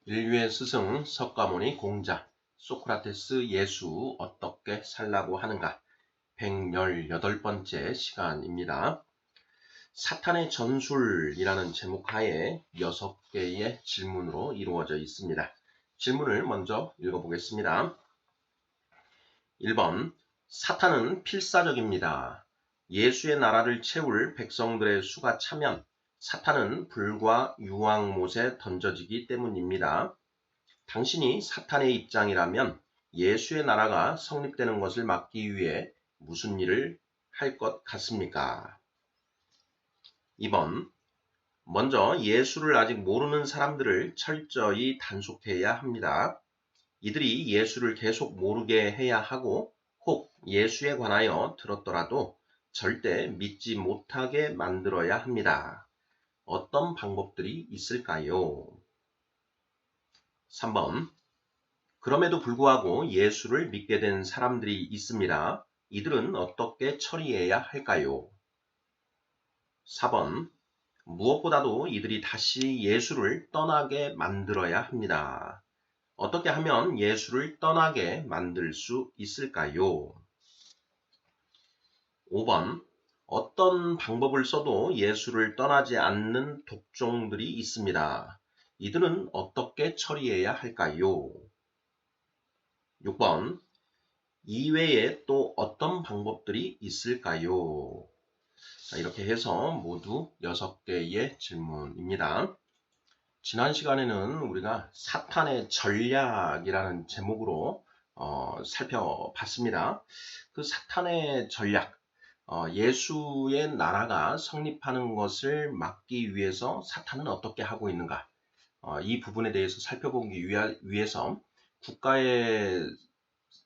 인류의 스승 석가모니 공자, 소크라테스 예수 어떻게 살라고 하는가 118번째 시간입니다. 사탄의 전술이라는 제목 하에 6개의 질문으로 이루어져 있습니다. 질문을 먼저 읽어보겠습니다. 1번, 사탄은 필사적입니다. 예수의 나라를 채울 백성들의 수가 차면 사탄은 불과 유황못에 던져지기 때문입니다. 당신이 사탄의 입장이라면 예수의 나라가 성립되는 것을 막기 위해 무슨 일을 할 것 같습니까? 2번, 먼저 예수를 아직 모르는 사람들을 철저히 단속해야 합니다. 이들이 예수를 계속 모르게 해야 하고 혹 예수에 관하여 들었더라도 절대 믿지 못하게 만들어야 합니다. 어떤 방법들이 있을까요? 3번, 그럼에도 불구하고 예수를 믿게 된 사람들이 있습니다. 이들은 어떻게 처리해야 할까요? 4번, 무엇보다도 이들이 다시 예수를 떠나게 만들어야 합니다. 어떻게 하면 예수를 떠나게 만들 수 있을까요? 5번, 어떤 방법을 써도 예수를 떠나지 않는 독종들이 있습니다. 이들은 어떻게 처리해야 할까요? 6번, 이외에 또 어떤 방법들이 있을까요? 자, 이렇게 해서 모두 6개의 질문입니다. 지난 시간에는 우리가 사탄의 전략이라는 제목으로 살펴봤습니다. 그 사탄의 전략, 예수의 나라가 성립하는 것을 막기 위해서 사탄은 어떻게 하고 있는가, 이 부분에 대해서 살펴보기 위해서 국가의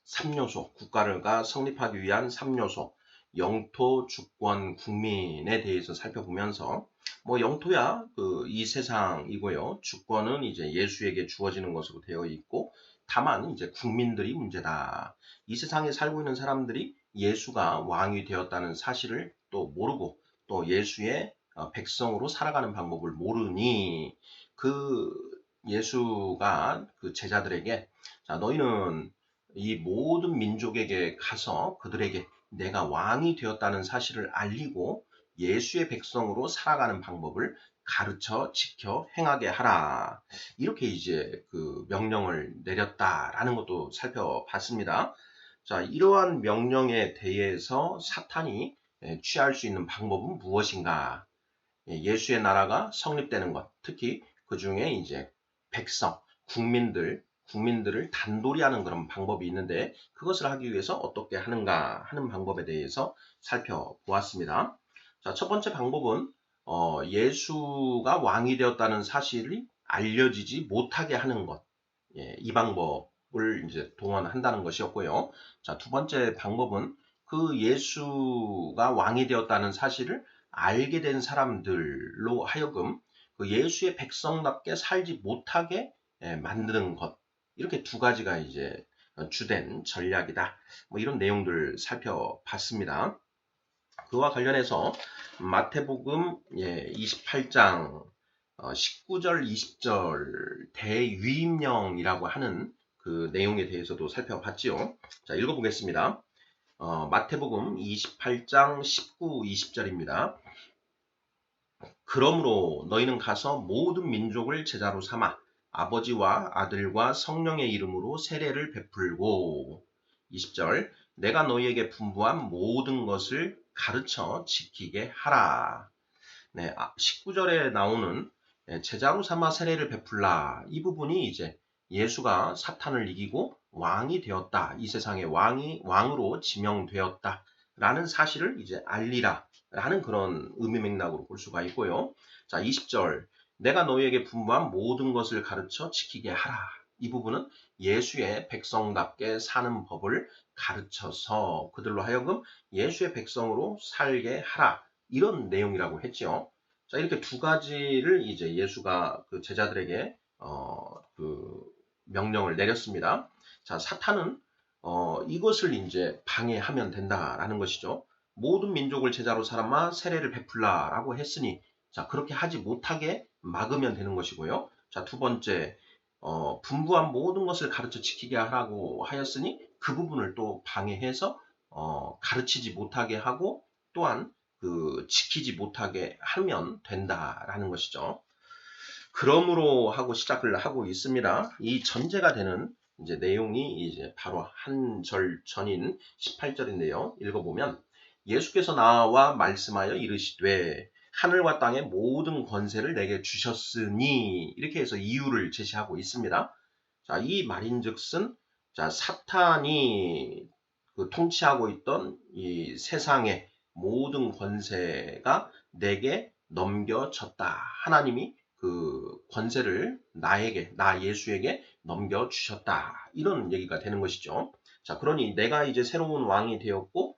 3요소, 국가가 성립하기 위한 3요소, 영토, 주권, 국민에 대해서 살펴보면서 영토야 이 세상이고요. 주권은 이제 예수에게 주어지는 것으로 되어 있고 다만 이제 국민들이 문제다. 이 세상에 살고 있는 사람들이 예수가 왕이 되었다는 사실을 또 모르고 또 예수의 백성으로 살아가는 방법을 모르니 그 예수가 그 제자들에게 자, 너희는 이 모든 민족에게 가서 그들에게 내가 왕이 되었다는 사실을 알리고 예수의 백성으로 살아가는 방법을 가르쳐 지켜 행하게 하라. 이렇게 이제 그 명령을 내렸다라는 것도 살펴봤습니다. 자, 이러한 명령에 대해서 사탄이 취할 수 있는 방법은 무엇인가? 예수의 나라가 성립되는 것, 특히 그 중에 이제 백성, 국민들을 단돌이 하는 그런 방법이 있는데 그것을 하기 위해서 어떻게 하는가 하는 방법에 대해서 살펴보았습니다. 자, 첫 번째 방법은 예수가 왕이 되었다는 사실이 알려지지 못하게 하는 것. 이 방법을 이제 동원한다는 것이었고요. 자, 두 번째 방법은 그 예수가 왕이 되었다는 사실을 알게 된 사람들로 하여금 그 예수의 백성답게 살지 못하게 만드는 것. 이렇게 두 가지가 이제 주된 전략이다. 이런 내용들 살펴봤습니다. 그와 관련해서 마태복음 28장 19절, 20절 대유임령이라고 하는 그 내용에 대해서도 살펴봤지요. 자, 읽어보겠습니다. 마태복음 28장 19, 20절입니다. 그러므로 너희는 가서 모든 민족을 제자로 삼아 아버지와 아들과 성령의 이름으로 세례를 베풀고 20절 내가 너희에게 분부한 모든 것을 가르쳐 지키게 하라. 네, 19절에 나오는 제자로 삼아 세례를 베풀라. 이 부분이 이제 예수가 사탄을 이기고 왕이 되었다. 이 세상의 왕으로 지명되었다. 라는 사실을 이제 알리라. 라는 그런 의미 맥락으로 볼 수가 있고요. 자, 20절. 내가 너희에게 분부한 모든 것을 가르쳐 지키게 하라. 이 부분은 예수의 백성답게 사는 법을 가르쳐서 그들로 하여금 예수의 백성으로 살게 하라. 이런 내용이라고 했죠. 자, 이렇게 두 가지를 이제 예수가 그 제자들에게 그 명령을 내렸습니다. 자, 사탄은 이것을 이제 방해하면 된다라는 것이죠. 모든 민족을 제자로 삼아 세례를 베풀라라고 했으니 자, 그렇게 하지 못하게 막으면 되는 것이고요. 자, 두 번째 분부한 모든 것을 가르쳐 지키게 하라고 하였으니 그 부분을 또 방해해서 가르치지 못하게 하고 또한 그 지키지 못하게 하면 된다라는 것이죠. 그러므로 하고 시작을 하고 있습니다. 이 전제가 되는 이제 내용이 이제 바로 한 절 전인 18절인데요. 읽어보면 예수께서 나와 말씀하여 이르시되 하늘과 땅의 모든 권세를 내게 주셨으니 이렇게 해서 이유를 제시하고 있습니다. 자, 이 말인즉슨 자, 사탄이 그 통치하고 있던 이 세상의 모든 권세가 내게 넘겨졌다. 하나님이 그 권세를 나 예수에게 넘겨주셨다. 이런 얘기가 되는 것이죠. 자, 그러니 내가 이제 새로운 왕이 되었고,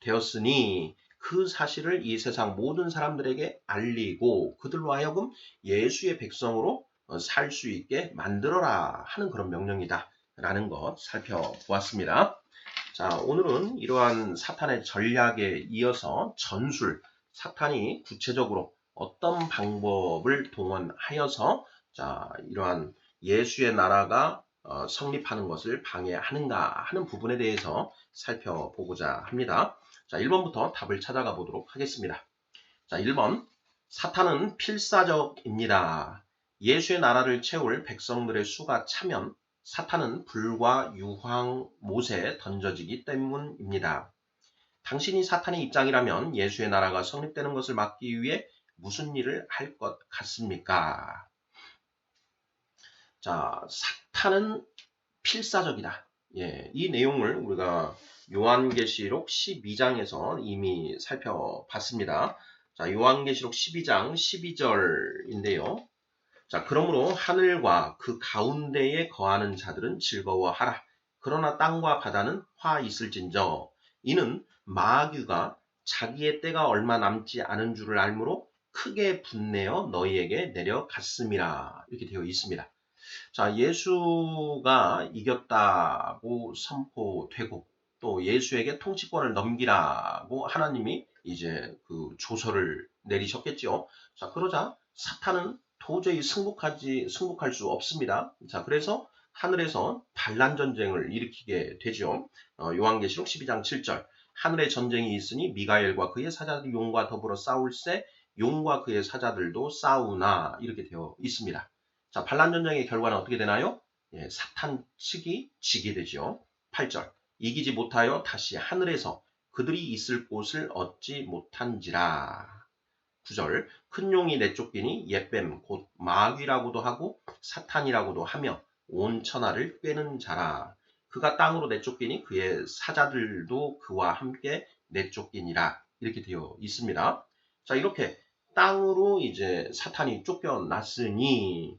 되었으니 그 사실을 이 세상 모든 사람들에게 알리고 그들로 하여금 예수의 백성으로 살 수 있게 만들어라 하는 그런 명령이다. 라는 것 살펴보았습니다. 자, 오늘은 이러한 사탄의 전략에 이어서 전술, 사탄이 구체적으로 어떤 방법을 동원하여서 자, 이러한 예수의 나라가 성립하는 것을 방해하는가 하는 부분에 대해서 살펴보고자 합니다. 자, 1번부터 답을 찾아가 보도록 하겠습니다. 자, 1번. 사탄은 필사적입니다. 예수의 나라를 채울 백성들의 수가 차면 사탄은 불과 유황 못에 던져지기 때문입니다. 당신이 사탄의 입장이라면 예수의 나라가 성립되는 것을 막기 위해 무슨 일을 할 것 같습니까? 자, 사탄은 필사적이다. 예, 이 내용을 우리가 요한계시록 12장에서 이미 살펴봤습니다. 자, 요한계시록 12장 12절인데요. 자, 그러므로 하늘과 그 가운데에 거하는 자들은 즐거워하라. 그러나 땅과 바다는 화 있을진저. 이는 마귀가 자기의 때가 얼마 남지 않은 줄을 알므로 크게 분내어 너희에게 내려갔음이라. 이렇게 되어 있습니다. 자, 예수가 이겼다고 선포되고 또 예수에게 통치권을 넘기라고 하나님이 이제 그 조서를 내리셨겠지요. 자, 그러자 사탄은 도저히 승복할 수 없습니다. 자, 그래서 하늘에서 반란 전쟁을 일으키게 되죠. 요한계시록 12장 7절. 하늘의 전쟁이 있으니 미가엘과 그의 사자들이 용과 더불어 싸울세 용과 그의 사자들도 싸우나 이렇게 되어 있습니다. 자, 반란 전쟁의 결과는 어떻게 되나요? 예, 사탄 측이 지게 되죠. 8절. 이기지 못하여 다시 하늘에서 그들이 있을 곳을 얻지 못한지라. 9절. 큰 용이 내쫓기니 옛뱀 곧 마귀라고도 하고 사탄이라고도 하며 온 천하를 꿰는 자라. 그가 땅으로 내쫓기니 그의 사자들도 그와 함께 내쫓기니라. 이렇게 되어 있습니다. 자, 이렇게 땅으로 이제 사탄이 쫓겨났으니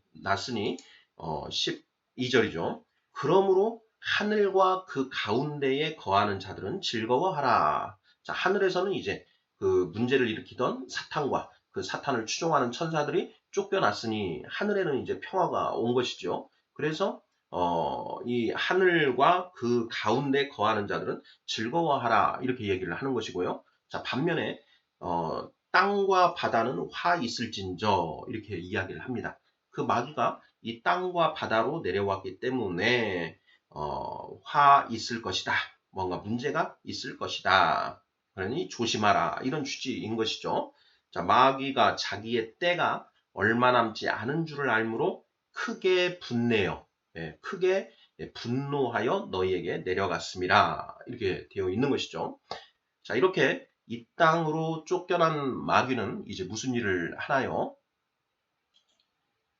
12절이죠. 그러므로 하늘과 그 가운데에 거하는 자들은 즐거워하라. 자, 하늘에서는 이제 그 문제를 일으키던 사탄과 그 사탄을 추종하는 천사들이 쫓겨났으니 하늘에는 이제 평화가 온 것이죠. 그래서 이 하늘과 그 가운데 거하는 자들은 즐거워하라 이렇게 얘기를 하는 것이고요. 자, 반면에 땅과 바다는 화 있을진저 이렇게 이야기를 합니다. 그 마귀가 이 땅과 바다로 내려왔기 때문에 화 있을 것이다. 뭔가 문제가 있을 것이다. 그러니 조심하라. 이런 취지인 것이죠. 자, 마귀가 자기의 때가 얼마 남지 않은 줄을 알므로 크게 분내어, 크게 분노하여 너희에게 내려갔습니다. 이렇게 되어 있는 것이죠. 자, 이렇게 이 땅으로 쫓겨난 마귀는 이제 무슨 일을 하나요?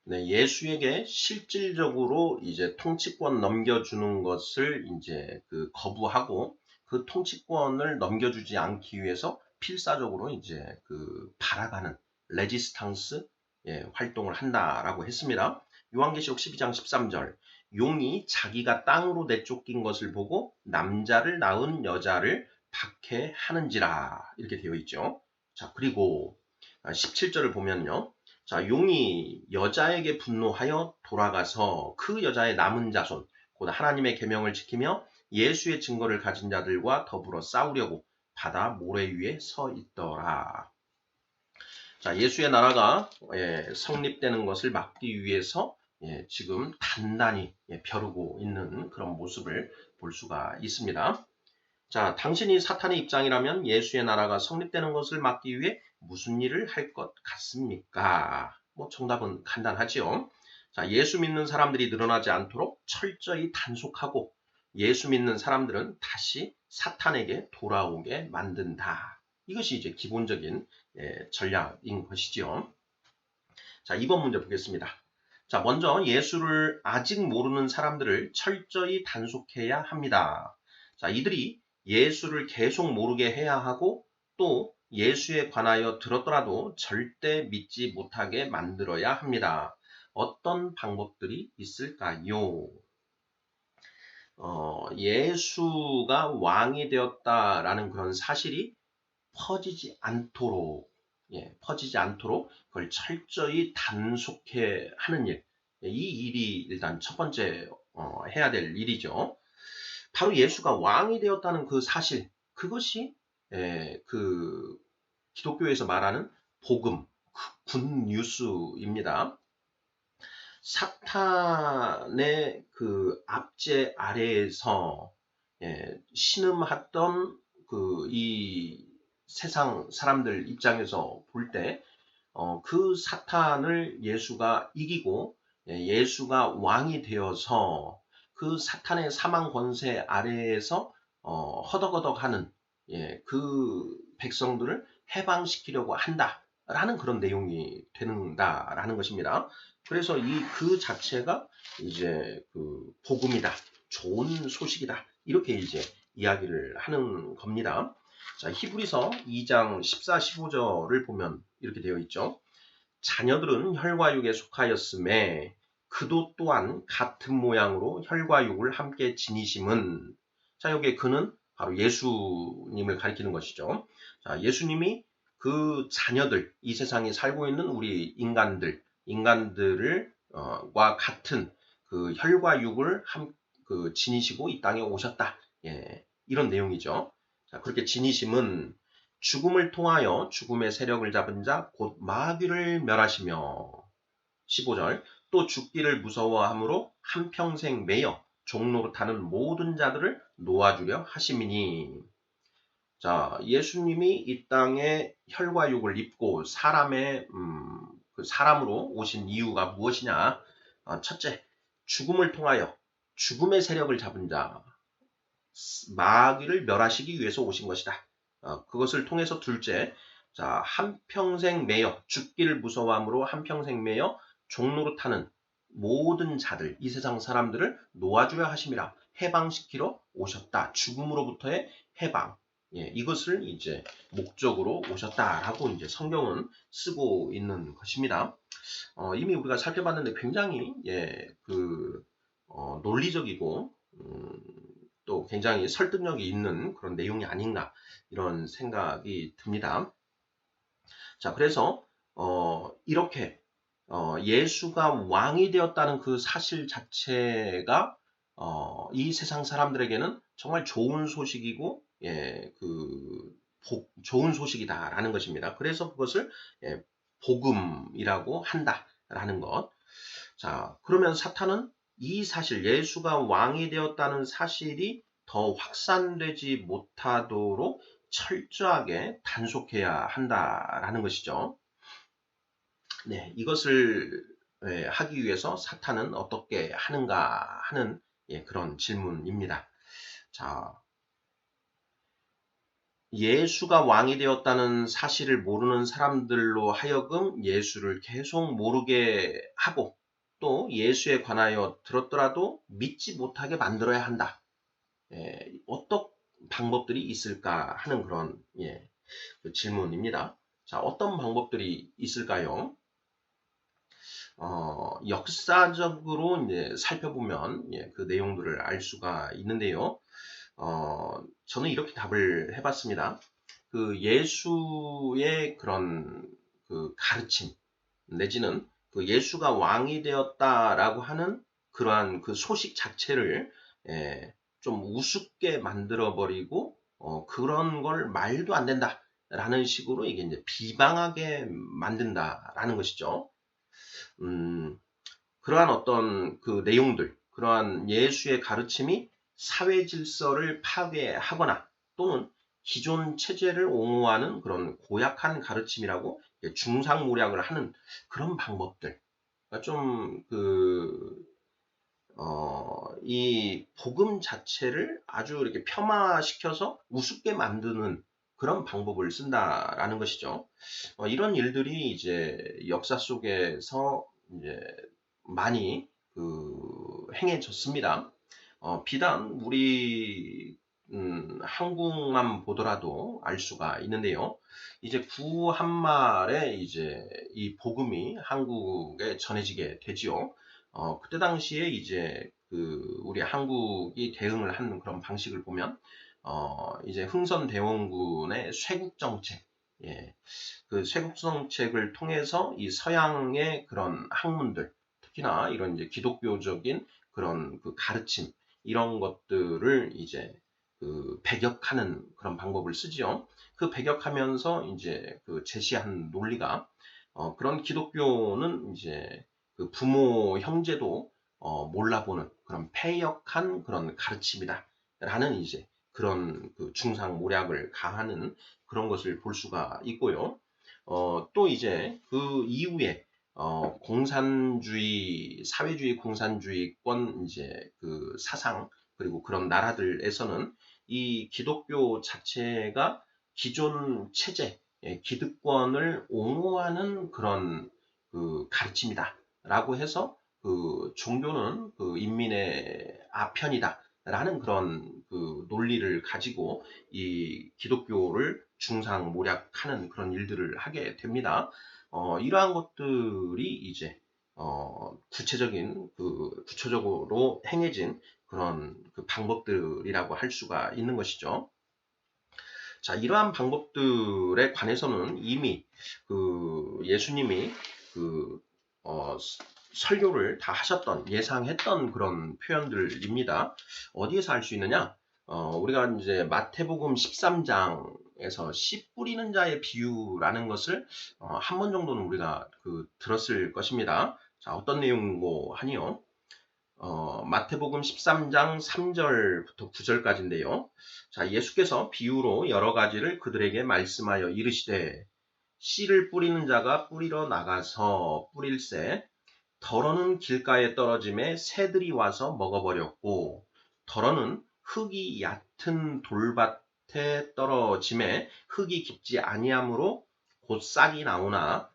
네, 예수에게 실질적으로 이제 통치권 넘겨주는 것을 이제 그 거부하고 그 통치권을 넘겨주지 않기 위해서 필사적으로 이제 그 발아가는 레지스탕스 활동을 한다라고 했습니다. 요한계시록 12장 13절. 용이 자기가 땅으로 내쫓긴 것을 보고 남자를 낳은 여자를 박해하는지라 이렇게 되어 있죠. 자, 그리고 17절을 보면요. 자, 용이 여자에게 분노하여 돌아가서 그 여자의 남은 자손, 곧 하나님의 계명을 지키며 예수의 증거를 가진 자들과 더불어 싸우려고 바다 모래 위에 서 있더라. 자, 예수의 나라가 성립되는 것을 막기 위해서 지금 단단히 벼르고 있는 그런 모습을 볼 수가 있습니다. 자, 당신이 사탄의 입장이라면 예수의 나라가 성립되는 것을 막기 위해 무슨 일을 할 것 같습니까? 뭐 정답은 간단하지요. 자, 예수 믿는 사람들이 늘어나지 않도록 철저히 단속하고 예수 믿는 사람들은 다시 사탄에게 돌아오게 만든다. 이것이 이제 기본적인 전략인 것이지요. 자, 2번 문제 보겠습니다. 자, 먼저 예수를 아직 모르는 사람들을 철저히 단속해야 합니다. 자, 이들이 예수를 계속 모르게 해야 하고 또 예수에 관하여 들었더라도 절대 믿지 못하게 만들어야 합니다. 어떤 방법들이 있을까요? 예수가 왕이 되었다라는 그런 사실이 퍼지지 않도록, 퍼지지 않도록 그걸 철저히 단속해 하는 일. 이 일이 일단 첫 번째 해야 될 일이죠. 바로 예수가 왕이 되었다는 그 사실, 그것이 그 기독교에서 말하는 복음, 굿뉴스입니다. 사탄의 그 압제 아래에서 신음하던 이 세상 사람들 입장에서 볼 때, 그 사탄을 예수가 이기고 예수가 왕이 되어서 그 사탄의 사망 권세 아래에서 허덕허덕하는 그 백성들을 해방시키려고 한다라는 그런 내용이 되는다라는 것입니다. 그래서 그 자체가 이제 그 복음이다, 좋은 소식이다 이렇게 이제 이야기를 하는 겁니다. 자, 히브리서 2장 14, 15절을 보면 이렇게 되어 있죠. 자녀들은 혈과 육에 속하였음에 그도 또한 같은 모양으로 혈과 육을 함께 지니심은, 자, 여기에 그는 바로 예수님을 가리키는 것이죠. 자, 예수님이 그 자녀들, 이 세상에 살고 있는 우리 인간들을 과 같은 그 혈과 육을 지니시고 이 땅에 오셨다. 이런 내용이죠. 자, 그렇게 지니심은 죽음을 통하여 죽음의 세력을 잡은 자 곧 마귀를 멸하시며, 15절, 또 죽기를 무서워함으로 한평생 매여 종로로 타는 모든 자들을 놓아주려 하심이니. 자, 예수님이 이 땅에 혈과 육을 입고 그 사람으로 오신 이유가 무엇이냐? 첫째, 죽음을 통하여 죽음의 세력을 잡은 자, 마귀를 멸하시기 위해서 오신 것이다. 그것을 통해서 둘째, 자, 한평생 매여 죽기를 무서워함으로 한평생 매여 종로로 타는 모든 자들, 이 세상 사람들을 놓아주려 하심이라, 해방시키러 오셨다. 죽음으로부터의 해방. 이것을 이제 목적으로 오셨다라고 이제 성경은 쓰고 있는 것입니다. 이미 우리가 살펴봤는데 굉장히 논리적이고 또 굉장히 설득력이 있는 그런 내용이 아닌가 이런 생각이 듭니다. 자, 그래서 이렇게 예수가 왕이 되었다는 그 사실 자체가 이 세상 사람들에게는 정말 좋은 소식이고 좋은 소식이다라는 것입니다. 그래서 그것을 복음이라고 한다라는 것. 자, 그러면 사탄은 이 사실, 예수가 왕이 되었다는 사실이 더 확산되지 못하도록 철저하게 단속해야 한다라는 것이죠. 네, 이것을 하기 위해서 사탄은 어떻게 하는가 하는 그런 질문입니다. 자, 예수가 왕이 되었다는 사실을 모르는 사람들로 하여금 예수를 계속 모르게 하고 또 예수에 관하여 들었더라도 믿지 못하게 만들어야 한다. 어떤 방법들이 있을까 하는 그런 그 질문입니다. 자, 어떤 방법들이 있을까요? 역사적으로 이제 살펴보면 그 내용들을 알 수가 있는데요. 저는 이렇게 답을 해봤습니다. 그 예수의 그런 그 가르침 내지는 그 예수가 왕이 되었다라고 하는 그러한 그 소식 자체를 좀 우습게 만들어버리고 그런 걸 말도 안 된다라는 식으로 이게 이제 비방하게 만든다라는 것이죠. 그러한 어떤 그 내용들, 그러한 예수의 가르침이 사회 질서를 파괴하거나 또는 기존 체제를 옹호하는 그런 고약한 가르침이라고 중상모략을 하는 그런 방법들. 그러니까 좀 이 복음 자체를 아주 이렇게 폄하시켜서 우습게 만드는 그런 방법을 쓴다라는 것이죠. 이런 일들이 이제 역사 속에서 이제 많이 행해졌습니다. 비단 우리 한국만 보더라도 알 수가 있는데요. 이제 구한말에 이제 이 복음이 한국에 전해지게 되지요. 그때 당시에 이제 우리 한국이 대응을 하는 그런 방식을 보면 이제 흥선대원군의 쇄국 정책, 예, 그 쇄국 정책을 통해서 이 서양의 그런 학문들, 특히나 이런 이제 기독교적인 그런 가르침 이런 것들을 이제 배격하는 그런 방법을 쓰지요. 그 배격하면서 이제 제시한 논리가 그런 기독교는 이제 부모 형제도 몰라보는 그런 패역한 그런 가르침이다. 라는 이제 그런 중상모략을 가하는 그런 것을 볼 수가 있고요. 또 이제 그 이후에 공산주의, 사회주의 공산주의권 이제 사상 그리고 그런 나라들에서는 이 기독교 자체가 기존 체제, 기득권을 옹호하는 그런 가르침이다라고 해서 종교는 인민의 아편이다. 라는 그런 논리를 가지고 이 기독교를 중상모략하는 그런 일들을 하게 됩니다. 이러한 것들이 이제 구체적으로 행해진 그런 방법들이라고 할 수가 있는 것이죠. 자, 이러한 방법들에 관해서는 이미 예수님이 설교를 다 하셨던, 예상했던 그런 표현들입니다. 어디에서 알 수 있느냐? 우리가 이제 마태복음 13장에서 씨 뿌리는 자의 비유라는 것을 한 번 정도는 우리가 들었을 것입니다. 자, 어떤 내용이고 하니요? 마태복음 13장 3절부터 9절까지인데요. 자, 예수께서 비유로 여러 가지를 그들에게 말씀하여 이르시되 씨를 뿌리는 자가 뿌리러 나가서 뿌릴새 덜어는 길가에 떨어짐에 새들이 와서 먹어버렸고 덜어는 흙이 얕은 돌밭에 떨어짐에 흙이 깊지 아니하므로 곧 싹이 나오나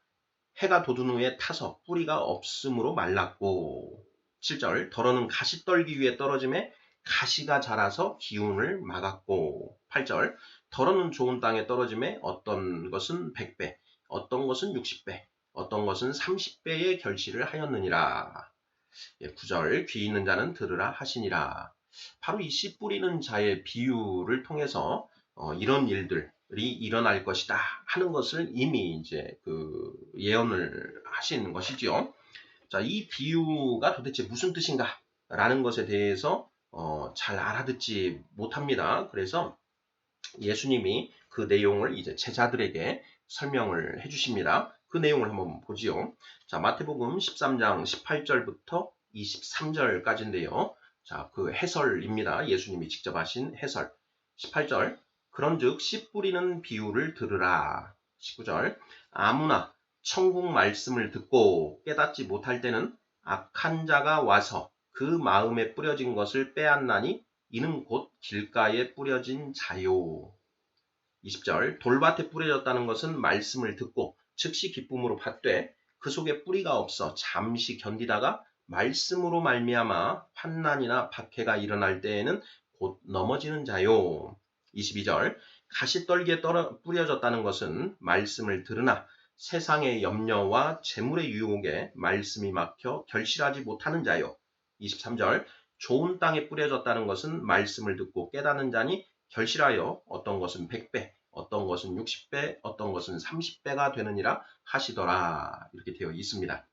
해가 돋은 후에 타서 뿌리가 없으므로 말랐고 7절 덜어는 가시떨기 위에 떨어짐에 가시가 자라서 기운을 막았고 8절 덜어는 좋은 땅에 떨어짐에 어떤 것은 100배 어떤 것은 60배 어떤 것은 30배의 결실을 하였느니라. 9절 귀 있는 자는 들으라 하시니라. 바로 이 씨 뿌리는 자의 비유를 통해서 이런 일들이 일어날 것이다 하는 것을 이미 이제 예언을 하신 것이지요. 자, 이 비유가 도대체 무슨 뜻인가? 라는 것에 대해서 잘 알아듣지 못합니다. 그래서 예수님이 그 내용을 이제 제자들에게 설명을 해주십니다. 그 내용을 한번 보지요. 자, 마태복음 13장 18절부터 23절까지인데요. 자, 그 해설입니다. 예수님이 직접 하신 해설. 18절. 그런즉 씨 뿌리는 비유를 들으라. 19절. 아무나 천국 말씀을 듣고 깨닫지 못할 때는 악한 자가 와서 그 마음에 뿌려진 것을 빼앗나니 이는 곧 길가에 뿌려진 자요. 20절 돌밭에 뿌려졌다는 것은 말씀을 듣고 즉시 기쁨으로 받되 그 속에 뿌리가 없어 잠시 견디다가 말씀으로 말미암아 환난이나 박해가 일어날 때에는 곧 넘어지는 자요. 22절 가시떨기에 뿌려졌다는 것은 말씀을 들으나 세상의 염려와 재물의 유혹에 말씀이 막혀 결실하지 못하는 자요. 23절 좋은 땅에 뿌려졌다는 것은 말씀을 듣고 깨닫는 자니 결실하여 어떤 것은 100배, 어떤 것은 60배, 어떤 것은 30배가 되느니라 하시더라. 이렇게 되어 있습니다.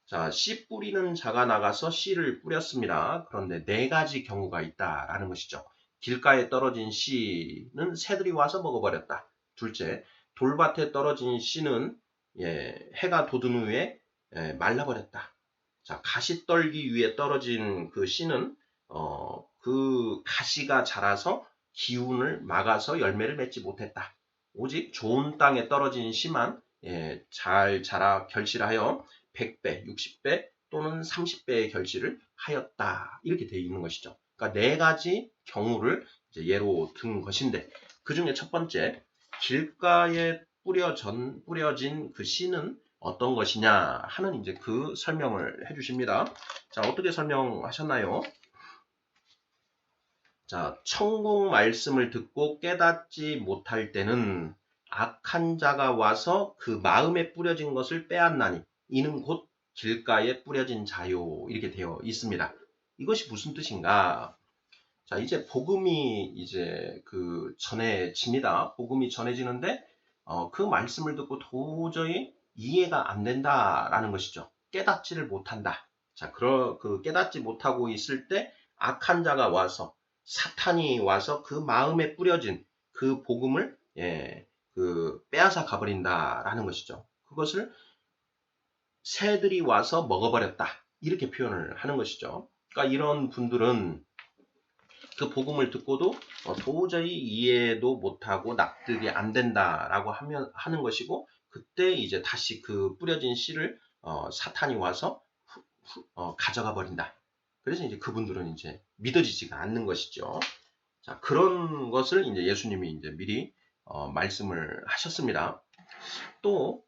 자, 씨 뿌리는 자가 나가서 씨를 뿌렸습니다. 그런데 네 가지 경우가 있다라는 것이죠. 길가에 떨어진 씨는 새들이 와서 먹어버렸다. 둘째, 돌밭에 떨어진 씨는 해가 돋은 후에 말라버렸다. 자, 가시떨기 위에 떨어진 그 씨는 그 가시가 자라서 기운을 막아서 열매를 맺지 못했다. 오직 좋은 땅에 떨어진 씨만 잘 자라 결실하여 100배, 60배 또는 30배의 결실을 하였다. 이렇게 되어 있는 것이죠. 그러니까 네 가지 경우를 이제 예로 든 것인데 그 중에 첫 번째, 길가에 뿌려진 그 씨는 어떤 것이냐 하는 이제 그 설명을 해주십니다. 자, 어떻게 설명하셨나요? 자, 천국 말씀을 듣고 깨닫지 못할 때는 악한 자가 와서 그 마음에 뿌려진 것을 빼앗나니 이는 곧 길가에 뿌려진 자요. 이렇게 되어 있습니다. 이것이 무슨 뜻인가? 자, 이제 복음이 이제 그 전해집니다. 복음이 전해지는데 그 말씀을 듣고 도저히 이해가 안 된다라는 것이죠. 깨닫지를 못한다. 자, 그 깨닫지 못하고 있을 때 악한 자가 와서 사탄이 와서 그 마음에 뿌려진 그 복음을 그 빼앗아 가버린다라는 것이죠. 그것을 새들이 와서 먹어버렸다. 이렇게 표현을 하는 것이죠. 그러니까 이런 분들은 그 복음을 듣고도 도저히 이해도 못하고 납득이 안 된다라고 하는 것이고, 그때 이제 다시 그 뿌려진 씨를 사탄이 와서 가져가 버린다. 그래서 이제 그분들은 이제 믿어지지가 않는 것이죠. 자, 그런 것을 이제 예수님이 이제 미리 말씀을 하셨습니다. 또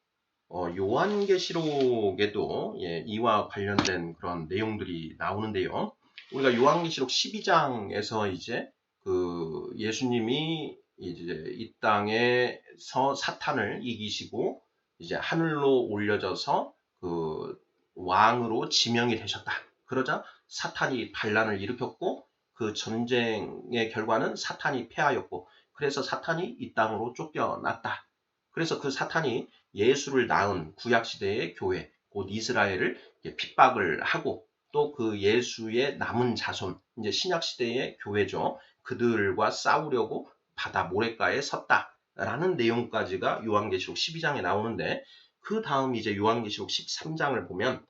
요한계시록에도 이와 관련된 그런 내용들이 나오는데요. 우리가 요한계시록 12장에서 이제 그 예수님이 이제 이 땅에서 사탄을 이기시고 이제 하늘로 올려져서 그 왕으로 지명이 되셨다. 그러자 사탄이 반란을 일으켰고 그 전쟁의 결과는 사탄이 패하였고 그래서 사탄이 이 땅으로 쫓겨났다. 그래서 그 사탄이 예수를 낳은 구약시대의 교회, 곧 이스라엘을 핍박을 하고 또 그 예수의 남은 자손, 이제 신약시대의 교회죠. 그들과 싸우려고 바다 모래가에 섰다라는 내용까지가 요한계시록 12장에 나오는데 그 다음 이제 요한계시록 13장을 보면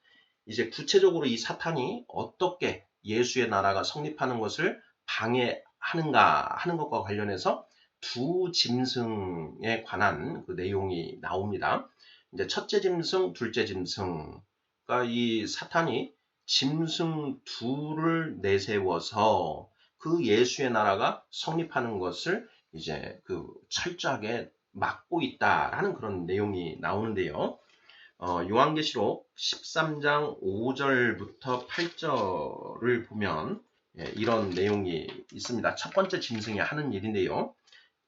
이제 구체적으로 이 사탄이 어떻게 예수의 나라가 성립하는 것을 방해하는가 하는 것과 관련해서 두 짐승에 관한 그 내용이 나옵니다. 이제 첫째 짐승, 둘째 짐승. 그러니까 이 사탄이 짐승 둘을 내세워서 그 예수의 나라가 성립하는 것을 이제 그 철저하게 막고 있다라는 그런 내용이 나오는데요. 요한계시록 13장 5절부터 8절을 보면 이런 내용이 있습니다. 첫 번째 짐승이 하는 일인데요.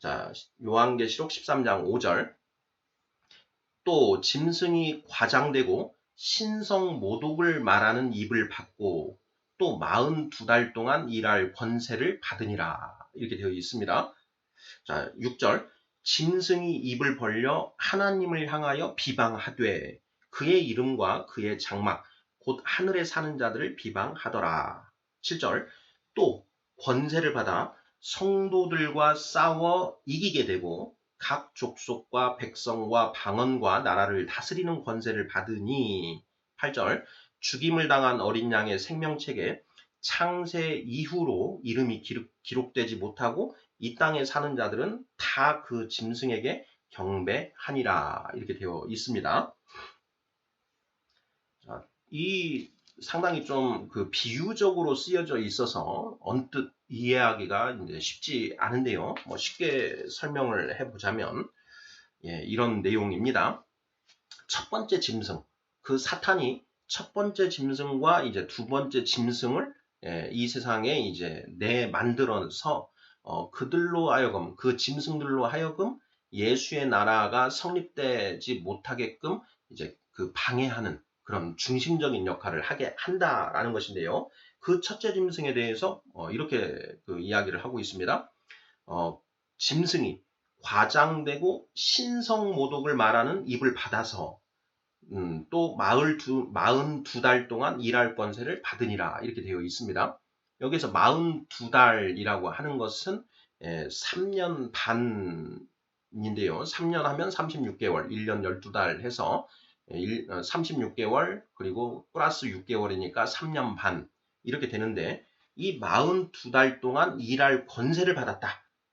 자, 요한계시록 13장 5절. 또 짐승이 과장되고 신성 모독을 말하는 입을 받고 또 42달 동안 일할 권세를 받으니라. 이렇게 되어 있습니다. 자, 6절. 짐승이 입을 벌려 하나님을 향하여 비방하되 그의 이름과 그의 장막 곧 하늘에 사는 자들을 비방하더라. 7절. 또 권세를 받아 성도들과 싸워 이기게 되고 각 족속과 백성과 방언과 나라를 다스리는 권세를 받으니 8절. 죽임을 당한 어린 양의 생명책에 창세 이후로 이름이 기록되지 못하고 이 땅에 사는 자들은 다 그 짐승에게 경배하니라. 이렇게 되어 있습니다. 자, 이 상당히 좀 그 비유적으로 쓰여져 있어서 언뜻 이해하기가 이제 쉽지 않은데요. 뭐 쉽게 설명을 해보자면 이런 내용입니다. 첫 번째 짐승, 그 사탄이 첫 번째 짐승과 이제 두 번째 짐승을 이 세상에 이제 만들어서 그들로 하여금 그 짐승들로 하여금 예수의 나라가 성립되지 못하게끔 이제 그 방해하는 그런 중심적인 역할을 하게 한다라는 것인데요. 그 첫째 짐승에 대해서 이렇게 그 이야기를 하고 있습니다. 짐승이 과장되고 신성 모독을 말하는 입을 받아서 또 42달 동안 일할 권세를 받으니라. 이렇게 되어 있습니다. 여기서 42달이라고 하는 것은 3년 반인데요. 3년 하면 36개월, 1년 12달 해서 36개월 그리고 플러스 6개월이니까 3년 반 이렇게 되는데 이 42달 동안 일할 권세를 받았다.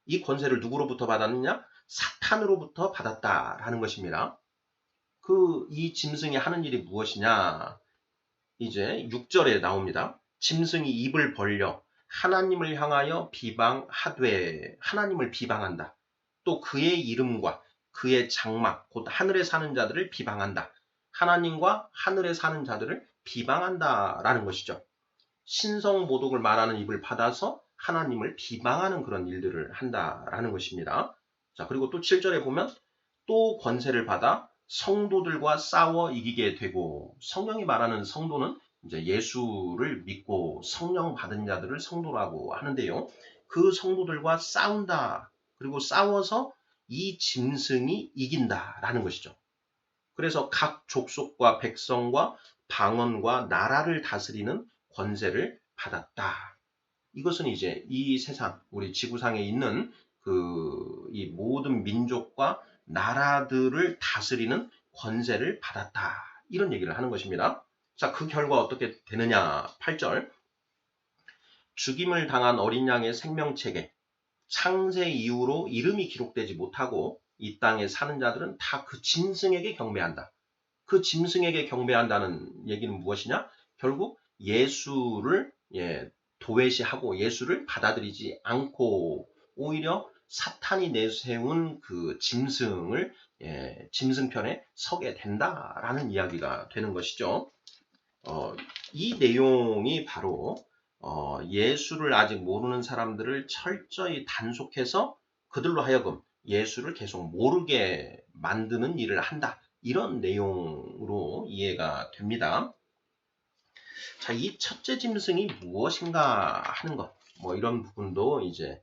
이 권세를 누구로부터 받았느냐? 사탄으로부터 받았다라는 것입니다. 이 짐승이 하는 일이 무엇이냐? 이제 6절에 나옵니다. 짐승이 입을 벌려 하나님을 향하여 비방하되 하나님을 비방한다. 또 그의 이름과 그의 장막 곧 하늘에 사는 자들을 비방한다. 하나님과 하늘에 사는 자들을 비방한다라는 것이죠. 신성 모독을 말하는 입을 받아서 하나님을 비방하는 그런 일들을 한다라는 것입니다. 자, 그리고 또 7절에 보면 또 권세를 받아 성도들과 싸워 이기게 되고 성경이 말하는 성도는 이제 예수를 믿고 성령 받은 자들을 성도라고 하는데요. 그 성도들과 싸운다. 그리고 싸워서 이 짐승이 이긴다라는 것이죠. 그래서 각 족속과 백성과 방언과 나라를 다스리는 권세를 받았다. 이것은 이제 이 세상, 우리 지구상에 있는 이 모든 민족과 나라들을 다스리는 권세를 받았다. 이런 얘기를 하는 것입니다. 자, 그 결과 어떻게 되느냐? 8절. 죽임을 당한 어린 양의 생명책에 창세 이후로 이름이 기록되지 못하고 이 땅에 사는 자들은 다 그 짐승에게 경배한다. 그 짐승에게 경배한다는 얘기는 무엇이냐? 결국 예수를 도외시하고 예수를 받아들이지 않고 오히려 사탄이 내세운 그 짐승을 짐승편에 서게 된다라는 이야기가 되는 것이죠. 이 내용이 바로 예수를 아직 모르는 사람들을 철저히 단속해서 그들로 하여금 예수를 계속 모르게 만드는 일을 한다. 이런 내용으로 이해가 됩니다. 자, 이 첫째 짐승이 무엇인가 하는 것, 뭐 이런 부분도 이제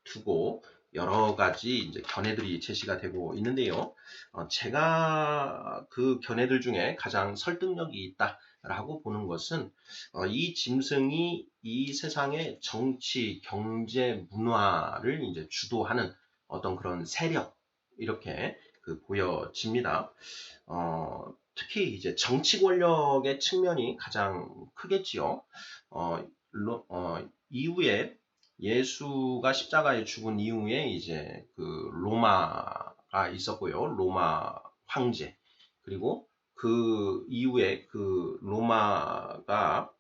두고 여러 가지 이제 견해들이 제시가 되고 있는데요. 제가 그 견해들 중에 가장 설득력이 있다라고 보는 것은 이 짐승이 이 세상의 정치, 경제, 문화를 이제 주도하는 어떤 그런 세력 이렇게 보여집니다. 특히 이제 정치 권력의 측면이 가장 크겠지요. 이후에 예수가 십자가에 죽은 이후에 이제 로마가 있었고요. 로마 황제. 그리고 그 이후에 로마가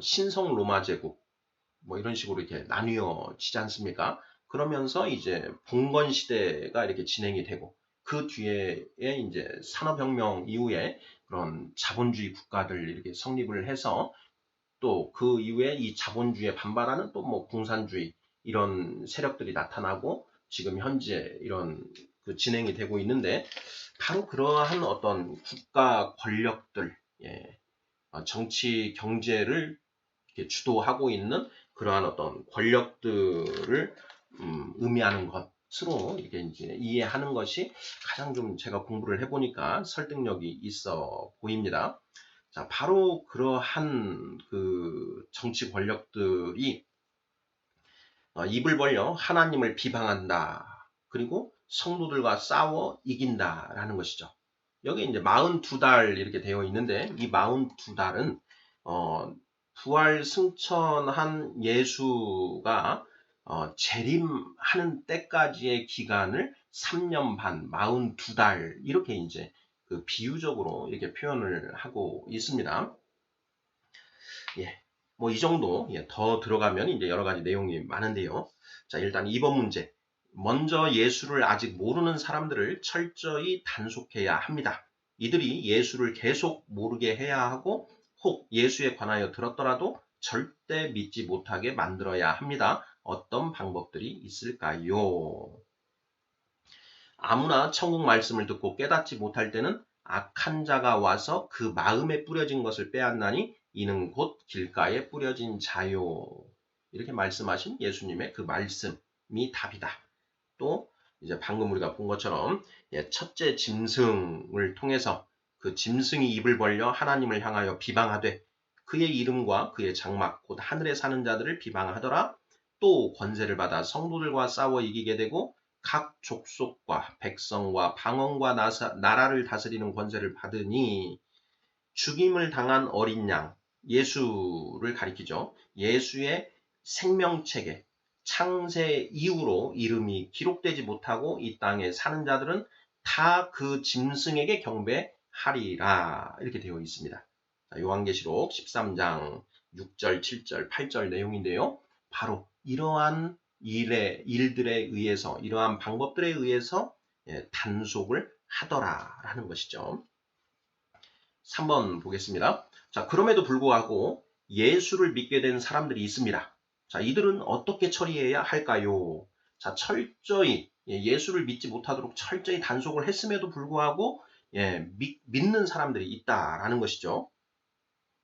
신성 로마 제국 뭐 이런 식으로 이렇게 나뉘어지지 않습니까? 그러면서 이제 봉건 시대가 이렇게 진행이 되고 그 뒤에 이제 산업혁명 이후에 그런 자본주의 국가들 이렇게 성립을 해서 또 그 이후에 이 자본주의에 반발하는 또 뭐 공산주의 이런 세력들이 나타나고 지금 현재 이런 진행이 되고 있는데 바로 그러한 어떤 국가 권력들, 정치 경제를 이렇게 주도하고 있는 그러한 어떤 권력들을 의미하는 것으로 이렇게 이제 이해하는 것이 가장 좀 제가 공부를 해보니까 설득력이 있어 보입니다. 자, 바로 그러한 정치 권력들이 입을 벌려 하나님을 비방한다. 그리고 성도들과 싸워 이긴다라는 것이죠. 여기 이제 42달 이렇게 되어 있는데 이 42달은 부활 승천한 예수가 재림하는 때까지의 기간을 3년 반, 42달 이렇게 이제 비유적으로 이렇게 표현을 하고 있습니다. 예, 뭐 이 정도 더 들어가면 이제 여러 가지 내용이 많은데요. 자, 일단 2번 문제. 먼저 예수를 아직 모르는 사람들을 철저히 단속해야 합니다. 이들이 예수를 계속 모르게 해야 하고 혹 예수에 관하여 들었더라도 절대 믿지 못하게 만들어야 합니다. 어떤 방법들이 있을까요? 아무나 천국 말씀을 듣고 깨닫지 못할 때는 악한 자가 와서 그 마음에 뿌려진 것을 빼앗나니 이는 곧 길가에 뿌려진 자요. 이렇게 말씀하신 예수님의 그 말씀이 답이다. 또 이제 방금 우리가 본 것처럼 첫째 짐승을 통해서 그 짐승이 입을 벌려 하나님을 향하여 비방하되 그의 이름과 그의 장막 곧 하늘에 사는 자들을 비방하더라. 또 권세를 받아 성도들과 싸워 이기게 되고 각 족속과 백성과 방언과 나라를 다스리는 권세를 받으니 죽임을 당한 어린 양, 예수를 가리키죠. 예수의 생명책에 창세 이후로 이름이 기록되지 못하고 이 땅에 사는 자들은 다 그 짐승에게 경배하리라 이렇게 되어 있습니다. 요한계시록 13장 6절, 7절, 8절 내용인데요. 바로 이러한 일들에 의해서 이러한 방법들에 의해서 단속을 하더라라는 것이죠. 3번 보겠습니다. 자, 그럼에도 불구하고 예수를 믿게 된 사람들이 있습니다. 자, 이들은 어떻게 처리해야 할까요? 자, 철저히 예수를 믿지 못하도록 철저히 단속을 했음에도 불구하고 믿는 사람들이 있다라는 것이죠.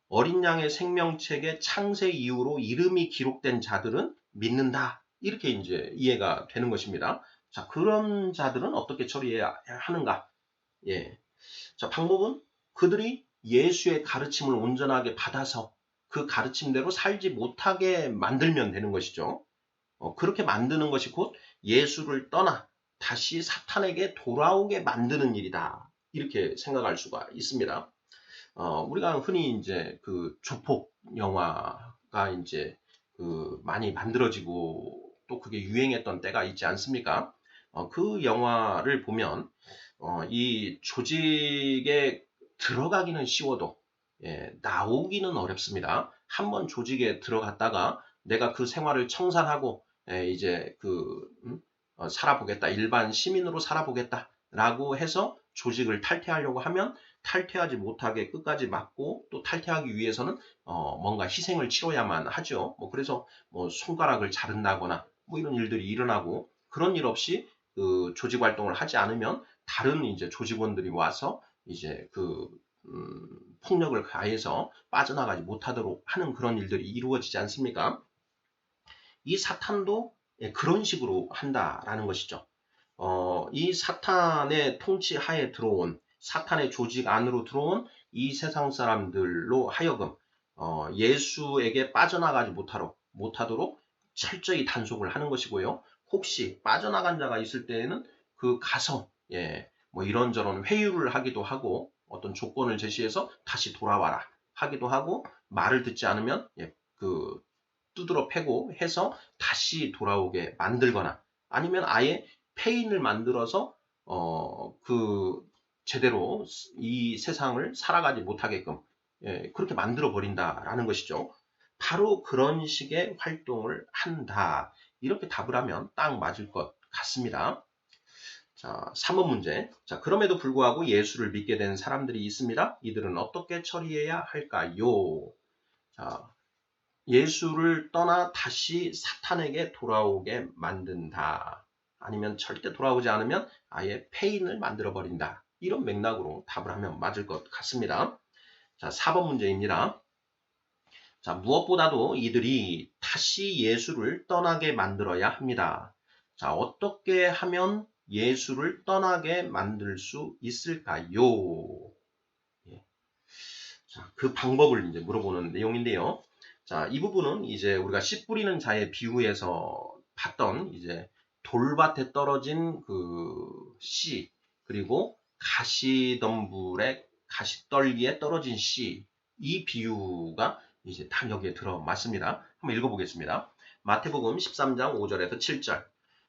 어린 양의 생명책에 창세 이후로 이름이 기록된 자들은 믿는다. 이렇게 이제 이해가 되는 것입니다. 자, 그런 자들은 어떻게 처리해야 하는가? 자, 방법은 그들이 예수의 가르침을 온전하게 받아서 그 가르침대로 살지 못하게 만들면 되는 것이죠. 그렇게 만드는 것이 곧 예수를 떠나 다시 사탄에게 돌아오게 만드는 일이다. 이렇게 생각할 수가 있습니다. 우리가 흔히 이제 그 조폭 영화가 이제 그 많이 만들어지고 또 그게 유행했던 때가 있지 않습니까? 그 영화를 보면 이 조직에 들어가기는 쉬워도 나오기는 어렵습니다. 한번 조직에 들어갔다가 내가 그 생활을 청산하고 이제 살아보겠다, 일반 시민으로 살아보겠다라고 해서 조직을 탈퇴하려고 하면 탈퇴하지 못하게 끝까지 막고 또 탈퇴하기 위해서는 뭔가 희생을 치러야만 하죠. 그래서 손가락을 자른다거나 이런 일들이 일어나고 그런 일 없이 그 조직 활동을 하지 않으면 다른 이제 조직원들이 와서 이제 폭력을 가해서 빠져나가지 못하도록 하는 그런 일들이 이루어지지 않습니까? 이 사탄도 그런 식으로 한다라는 것이죠. 이 사탄의 통치 하에 들어온 사탄의 조직 안으로 들어온 이 세상 사람들로 하여금 예수에게 빠져나가지 못하도록 철저히 단속을 하는 것이고요. 혹시 빠져나간 자가 있을 때에는 가서 이런저런 회유를 하기도 하고 어떤 조건을 제시해서 다시 돌아와라 하기도 하고 말을 듣지 않으면 두드러 패고 해서 다시 돌아오게 만들거나 아니면 아예 폐인을 만들어서 제대로 이 세상을 살아가지 못하게끔 그렇게 만들어 버린다라는 것이죠. 바로 그런 식의 활동을 한다. 이렇게 답을 하면 딱 맞을 것 같습니다. 자, 3번 문제. 자, 그럼에도 불구하고 예수를 믿게 된 사람들이 있습니다. 이들은 어떻게 처리해야 할까요? 자, 예수를 떠나 다시 사탄에게 돌아오게 만든다. 아니면 절대 돌아오지 않으면 아예 폐인을 만들어 버린다. 이런 맥락으로 답을 하면 맞을 것 같습니다. 자, 4번 문제입니다. 자, 무엇보다도 이들이 다시 예수를 떠나게 만들어야 합니다. 자, 어떻게 하면 예수를 떠나게 만들 수 있을까요? 자, 그 방법을 이제 물어보는 내용인데요. 자, 이 부분은 이제 우리가 씨 뿌리는 자의 비유에서 봤던 이제 돌밭에 떨어진 씨, 그리고 가시덤불에 가시떨기에 떨어진 씨, 이 비유가 이제 다 여기에 들어맞습니다. 한번 읽어보겠습니다. 마태복음 13장 5절에서 7절.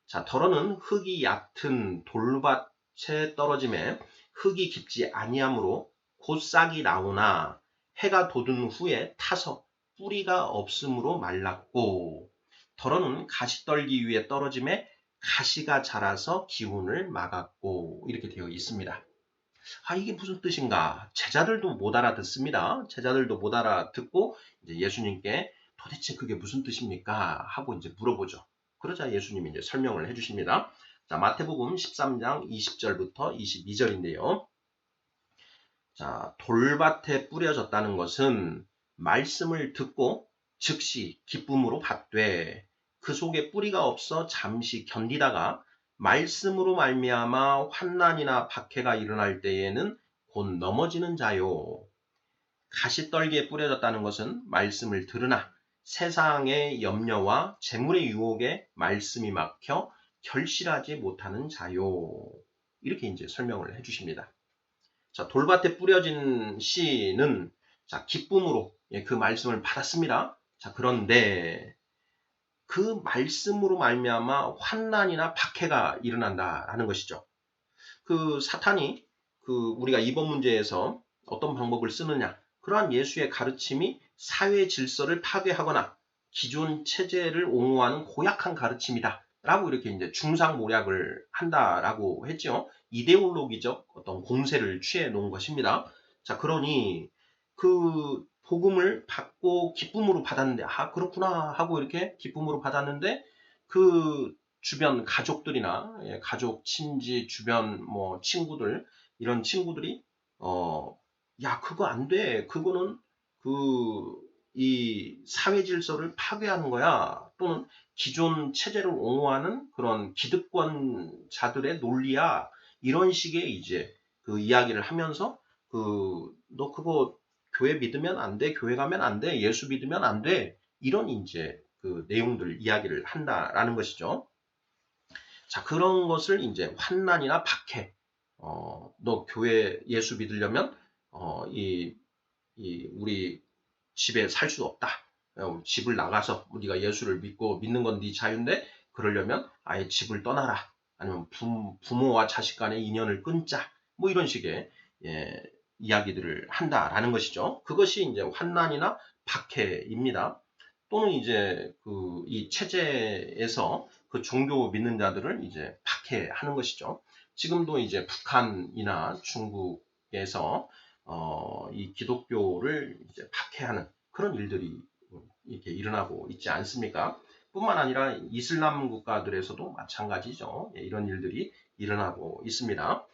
자, 더러는 흙이 얕은 돌밭에 떨어짐에 흙이 깊지 아니하므로 곧 싹이 나오나 해가 돋은 후에 타서 뿌리가 없으므로 말랐고 더러는 가시떨기 위에 떨어짐에 가시가 자라서 기운을 막았고 이렇게 되어 있습니다. 이게 무슨 뜻인가? 제자들도 못 알아듣습니다. 제자들도 못 알아듣고 이제 예수님께 도대체 그게 무슨 뜻입니까? 하고 이제 물어보죠. 그러자 예수님이 이제 설명을 해주십니다. 자, 마태복음 13장 20절부터 22절인데요. 자, 돌밭에 뿌려졌다는 것은 말씀을 듣고 즉시 기쁨으로 받되 그 속에 뿌리가 없어 잠시 견디다가 말씀으로 말미암아 환난이나 박해가 일어날 때에는 곧 넘어지는 자요. 가시떨기에 뿌려졌다는 것은 말씀을 들으나 세상의 염려와 재물의 유혹에 말씀이 막혀 결실하지 못하는 자요. 이렇게 이제 설명을 해 주십니다. 자, 돌밭에 뿌려진 씨는 자, 기쁨으로 그 말씀을 받았습니다. 자, 그런데 그 말씀으로 말미암아 환난이나 박해가 일어난다라는 것이죠. 그 사탄이 우리가 이번 문제에서 어떤 방법을 쓰느냐, 그러한 예수의 가르침이 사회 질서를 파괴하거나 기존 체제를 옹호하는 고약한 가르침이다 라고 이렇게 이제 중상모략을 한다라고 했죠. 이데올로기적 어떤 공세를 취해 놓은 것입니다. 자, 그러니 그 복음을 받고 기쁨으로 받았는데, 아, 그렇구나 하고 이렇게 기쁨으로 받았는데, 그 주변 가족들이나 가족, 친지, 주변 뭐 친구들, 이런 친구들이 야, 그거 안 돼. 그거는 이 사회 질서를 파괴하는 거야. 또는 기존 체제를 옹호하는 그런 기득권자들의 논리야. 이런 식의 이제 그 이야기를 하면서 너 그거 교회 믿으면 안 돼. 교회 가면 안 돼. 예수 믿으면 안 돼. 이런 이제 그 내용들 이야기를 한다라는 것이죠. 자, 그런 것을 이제 환난이나 박해, 너 교회 예수 믿으려면, 우리 집에 살 수 없다. 집을 나가서 우리가 예수를 믿는 건 네 자유인데, 그러려면 아예 집을 떠나라. 아니면 부모와 자식 간의 인연을 끊자. 뭐 이런 식의, 이야기들을 한다라는 것이죠. 그것이 이제 환난이나 박해입니다. 또는 이제 이 체제에서 그 종교 믿는 자들을 이제 박해하는 것이죠. 지금도 이제 북한이나 중국에서 이 기독교를 이제 박해하는 그런 일들이 이렇게 일어나고 있지 않습니까? 뿐만 아니라 이슬람 국가들에서도 마찬가지죠. 이런 일들이 일어나고 있습니다.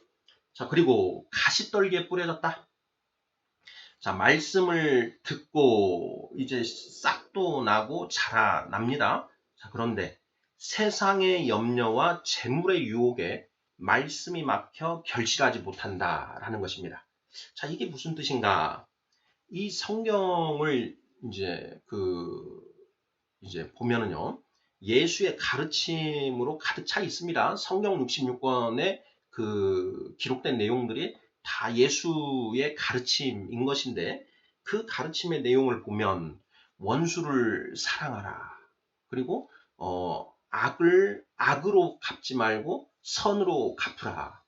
자, 그리고 가시떨기에 뿌려졌다. 자, 말씀을 듣고 이제 싹도 나고 자라납니다. 자, 그런데 세상의 염려와 재물의 유혹에 말씀이 막혀 결실하지 못한다라는 것입니다. 자, 이게 무슨 뜻인가? 이 성경을 이제 보면은요, 예수의 가르침으로 가득 차 있습니다. 성경 66권에 기록된 내용들이 다 예수의 가르침인 것인데, 그 가르침의 내용을 보면 원수를 사랑하라. 그리고 악으로 갚지 말고 선으로 갚으라.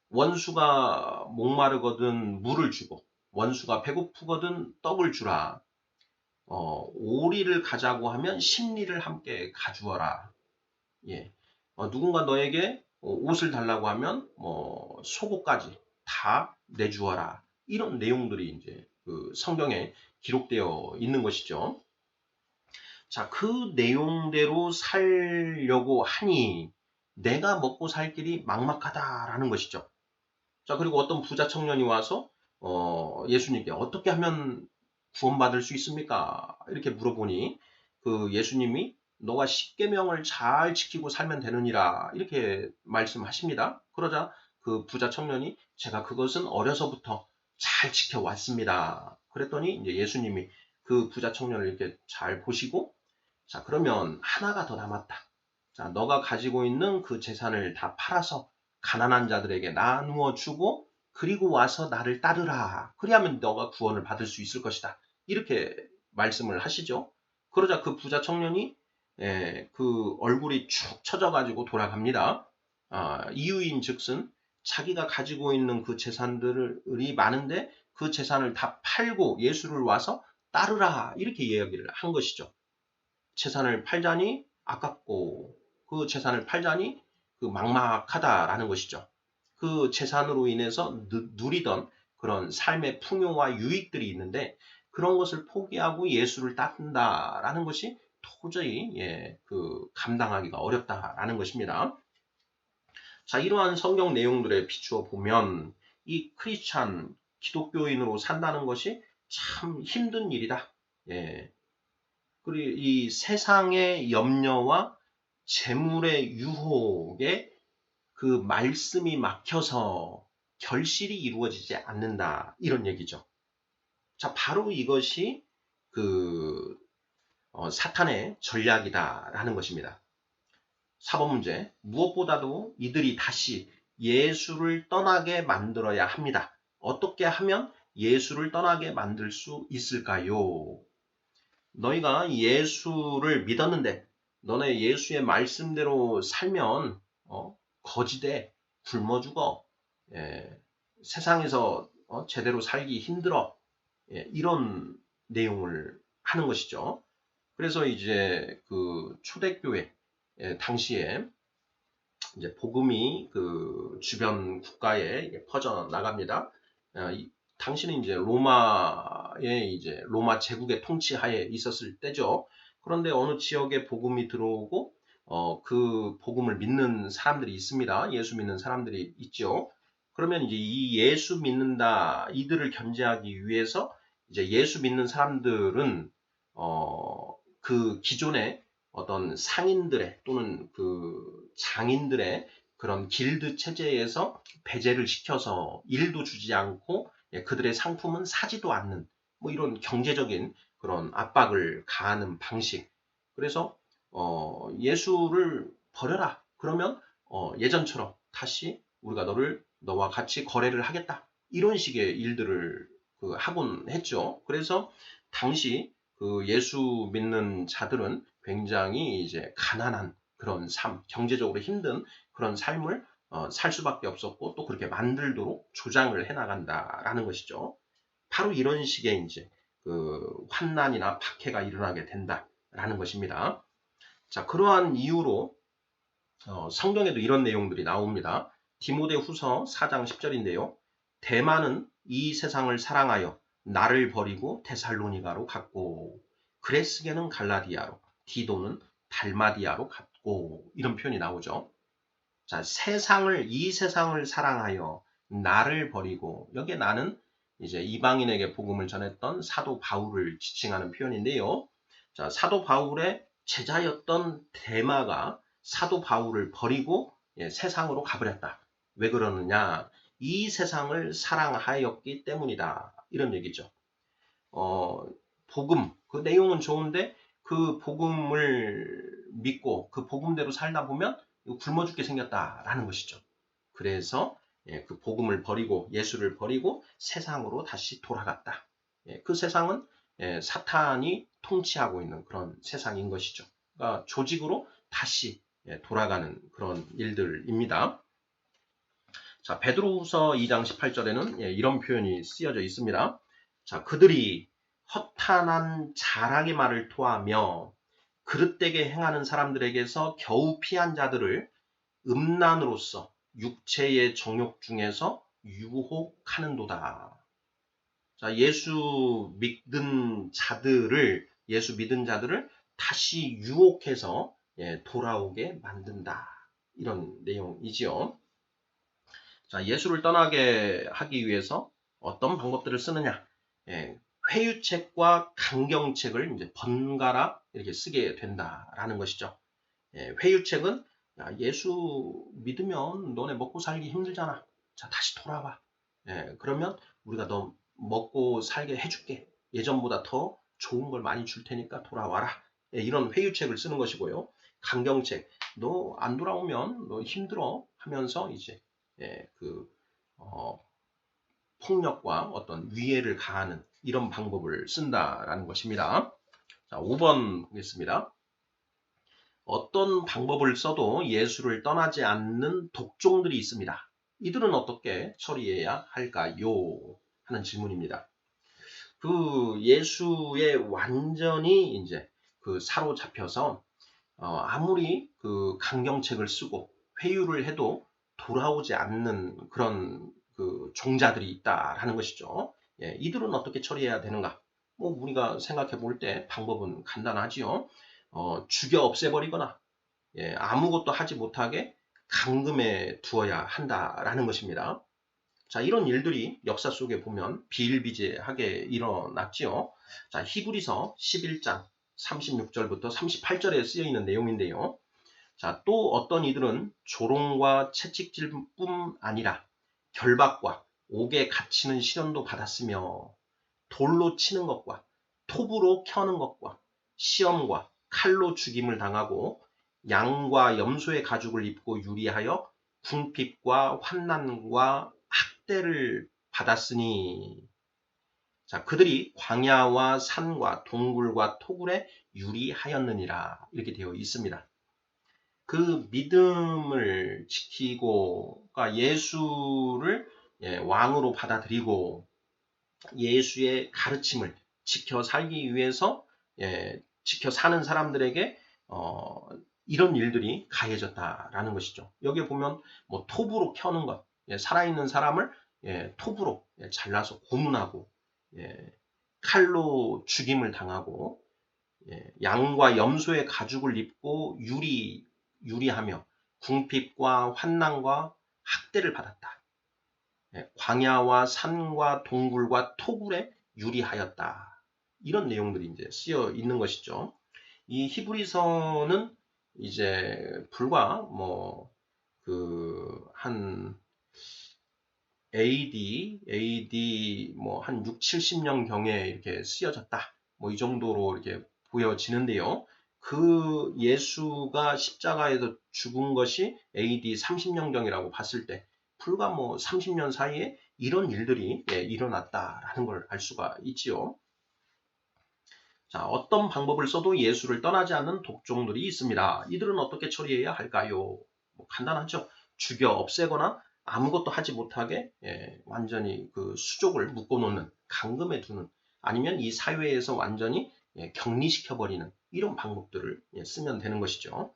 원수가 목마르거든 물을 주고, 원수가 배고프거든 떡을 주라. 오리를 가자고 하면 심리를 함께 가주어라. 예. 누군가 너에게 옷을 달라고 하면 속옷까지 다 내주어라. 이런 내용들이 이제 성경에 기록되어 있는 것이죠. 자, 그 내용대로 살려고 하니 내가 먹고 살 길이 막막하다라는 것이죠. 자, 그리고 어떤 부자 청년이 와서 예수님께 어떻게 하면 구원받을 수 있습니까? 이렇게 물어보니 예수님이 너가 십계명을 잘 지키고 살면 되느니라 이렇게 말씀하십니다. 그러자 그 부자 청년이 제가 그것은 어려서부터 잘 지켜왔습니다. 그랬더니 이제 예수님이 그 부자 청년을 이렇게 잘 보시고 자, 그러면 하나가 더 남았다. 자, 너가 가지고 있는 그 재산을 다 팔아서 가난한 자들에게 나누어 주고 그리고 와서 나를 따르라. 그리하면 너가 구원을 받을 수 있을 것이다. 이렇게 말씀을 하시죠. 그러자 그 부자 청년이 그 얼굴이 축 처져가지고 돌아갑니다. 이유인 즉슨 자기가 가지고 있는 그 재산들이 많은데 그 재산을 다 팔고 예수를 와서 따르라. 이렇게 이야기를 한 것이죠. 재산을 팔자니 아깝고 그 재산을 팔자니 막막하다라는 것이죠. 그 재산으로 인해서 누리던 그런 삶의 풍요와 유익들이 있는데 그런 것을 포기하고 예수를 따른다라는 것이 도저히 감당하기가 어렵다라는 것입니다. 자, 이러한 성경 내용들에 비추어 보면 이 크리스찬 기독교인으로 산다는 것이 참 힘든 일이다. 그리고 이 세상의 염려와 재물의 유혹에 그 말씀이 막혀서 결실이 이루어지지 않는다. 이런 얘기죠. 자, 바로 이것이 사탄의 전략이다라는 것입니다. 4번 문제. 무엇보다도 이들이 다시 예수를 떠나게 만들어야 합니다. 어떻게 하면 예수를 떠나게 만들 수 있을까요? 너희가 예수를 믿었는데 너네 예수의 말씀대로 살면 거지돼 굶어 죽어. 예, 세상에서 제대로 살기 힘들어. 예, 이런 내용을 하는 것이죠. 그래서 이제 그 초대교회 당시에 이제 복음이 그 주변 국가에 퍼져 나갑니다. 당시는 이제 로마 제국의 통치하에 있었을 때죠. 그런데 어느 지역에 복음이 들어오고 그 복음을 믿는 사람들이 있습니다. 예수 믿는 사람들이 있죠. 그러면 이제 이 예수 믿는다 이들을 견제하기 위해서 이제 예수 믿는 사람들은 그 기존의 어떤 상인들의 또는 그 장인들의 그런 길드 체제에서 배제를 시켜서 일도 주지 않고 그들의 상품은 사지도 않는 뭐 이런 경제적인 그런 압박을 가하는 방식. 그래서 예수를 버려라. 그러면 예전처럼 다시 우리가 너와 같이 거래를 하겠다. 이런 식의 일들을 하곤 했죠. 그래서 당시 그 예수 믿는 자들은 굉장히 이제 가난한 그런 삶, 경제적으로 힘든 그런 삶을 살 수밖에 없었고 또 그렇게 만들도록 조장을 해나간다라는 것이죠. 바로 이런 식의 이제 그 환난이나 박해가 일어나게 된다라는 것입니다. 자, 그러한 이유로 성경에도 이런 내용들이 나옵니다. 디모데후서 4장 10절인데요. 대만은 이 세상을 사랑하여 나를 버리고 데살로니가로 갔고 그레스게는 갈라디아로 디도는 달마디아로 갔고 이런 표현이 나오죠. 자, 이 세상을 사랑하여 나를 버리고 여기에 나는 이제 이방인에게 복음을 전했던 사도 바울을 지칭하는 표현인데요. 자, 사도 바울의 제자였던 데마가 사도 바울을 버리고 세상으로 가버렸다. 왜 그러느냐? 이 세상을 사랑하였기 때문이다. 이런 얘기죠. 복음, 그 내용은 좋은데 그 복음을 믿고 그 복음대로 살다 보면 굶어 죽게 생겼다라는 것이죠. 그래서 그 복음을 버리고 예수를 버리고 세상으로 다시 돌아갔다. 그 세상은 사탄이 통치하고 있는 그런 세상인 것이죠. 그러니까 조직으로 다시 돌아가는 그런 일들입니다. 자, 베드로후서 2장 18절에는 이런 표현이 쓰여져 있습니다. 자, 그들이 허탄한 자랑의 말을 토하며 그릇되게 행하는 사람들에게서 겨우 피한 자들을 음란으로서 육체의 정욕 중에서 유혹하는도다. 자, 예수 믿은 자들을 다시 유혹해서 돌아오게 만든다. 이런 내용이지요. 자, 예수를 떠나게 하기 위해서 어떤 방법들을 쓰느냐? 회유책과 강경책을 이제 번갈아 이렇게 쓰게 된다라는 것이죠. 회유책은 예수 믿으면 너네 먹고 살기 힘들잖아. 자, 다시 돌아와. 그러면 우리가 너 먹고 살게 해줄게. 예전보다 더 좋은 걸 많이 줄 테니까 돌아와라. 이런 회유책을 쓰는 것이고요. 강경책, 너 안 돌아오면 너 힘들어 하면서 이제 폭력과 어떤 위해를 가하는 이런 방법을 쓴다라는 것입니다. 자, 5번 보겠습니다. 어떤 방법을 써도 예수를 떠나지 않는 독종들이 있습니다. 이들은 어떻게 처리해야 할까요? 하는 질문입니다. 그 예수에 완전히 이제 그 사로잡혀서 아무리 그 강경책을 쓰고 회유를 해도 돌아오지 않는 그런 그 종자들이 있다라는 것이죠. 이들은 어떻게 처리해야 되는가? 뭐 우리가 생각해 볼 때 방법은 간단하지요. 죽여 없애버리거나 아무것도 하지 못하게 감금해 두어야 한다라는 것입니다. 자, 이런 일들이 역사 속에 보면 비일비재하게 일어났지요. 자, 히브리서 11장 36절부터 38절에 쓰여 있는 내용인데요. 자, 또 어떤 이들은 조롱과 채찍질뿐 아니라 결박과 옥에 갇히는 시련도 받았으며 돌로 치는 것과 톱으로 켜는 것과 시험과 칼로 죽임을 당하고 양과 염소의 가죽을 입고 유리하여 궁핍과 환난과 학대를 받았으니. 자, 그들이 광야와 산과 동굴과 토굴에 유리하였느니라. 이렇게 되어 있습니다. 그 믿음을 지키고, 그러니까 예수를 왕으로 받아들이고 예수의 가르침을 지켜 살기 위해서 지켜 사는 사람들에게 이런 일들이 가해졌다라는 것이죠. 여기에 보면 뭐 톱으로 켜는 것, 살아있는 사람을 톱으로 잘라서 고문하고 칼로 죽임을 당하고 양과 염소의 가죽을 입고 유리하며 궁핍과 환난과 학대를 받았다. 광야와 산과 동굴과 토굴에 유리하였다. 이런 내용들이 이제 쓰여 있는 것이죠. 이 히브리서는 이제 불과 한 AD 한 6, 70년 경에 이렇게 쓰여졌다. 이 정도로 이렇게 보여지는데요. 그 예수가 십자가에서 죽은 것이 AD 30년경이라고 봤을 때 불과 30년 사이에 이런 일들이 일어났다라는 걸 알 수가 있지요. 자, 어떤 방법을 써도 예수를 떠나지 않는 독종들이 있습니다. 이들은 어떻게 처리해야 할까요? 간단하죠. 죽여 없애거나 아무것도 하지 못하게 완전히 그 수족을 묶어놓는, 감금해 두는, 아니면 이 사회에서 완전히 격리시켜버리는 이런 방법들을 쓰면 되는 것이죠.